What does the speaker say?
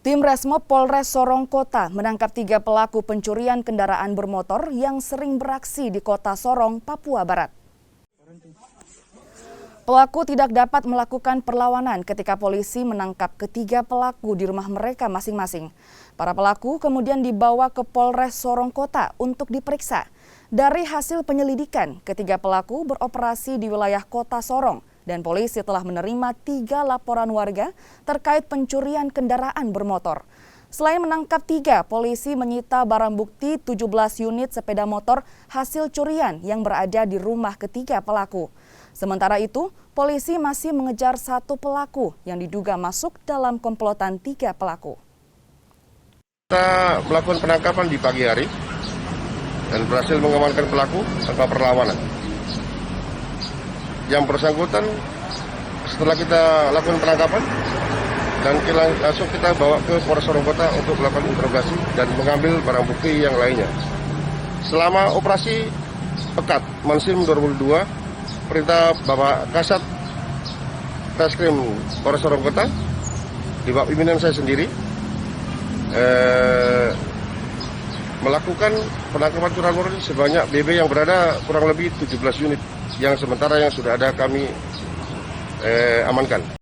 Tim Resmob Polres Sorong Kota menangkap 3 pelaku pencurian kendaraan bermotor yang sering beraksi di Kota Sorong, Papua Barat. Pelaku tidak dapat melakukan perlawanan ketika polisi menangkap ketiga pelaku di rumah mereka masing-masing. Para pelaku kemudian dibawa ke Polres Sorong Kota untuk diperiksa. Dari hasil penyelidikan, ketiga pelaku beroperasi di wilayah Kota Sorong dan polisi telah menerima 3 laporan warga terkait pencurian kendaraan bermotor. Selain menangkap 3, polisi menyita barang bukti 17 unit sepeda motor hasil curian yang berada di rumah ketiga pelaku. Sementara itu, polisi masih mengejar 1 pelaku yang diduga masuk dalam komplotan 3 pelaku. Kita melakukan penangkapan di pagi hari dan berhasil mengamankan pelaku tanpa perlawanan. Yang bersangkutan setelah kita lakukan penangkapan dan langsung kita bawa ke Polres Sorong Kota untuk melakukan interogasi dan mengambil barang bukti yang lainnya. Selama operasi pekat Mansim 2002, perintah Bapak Kasat Reskrim Polres Sorong Kota di bawah pimpinan saya sendiri melakukan penangkapan curanmor sebanyak BB yang berada kurang lebih 17 unit yang sementara yang sudah ada kami amankan.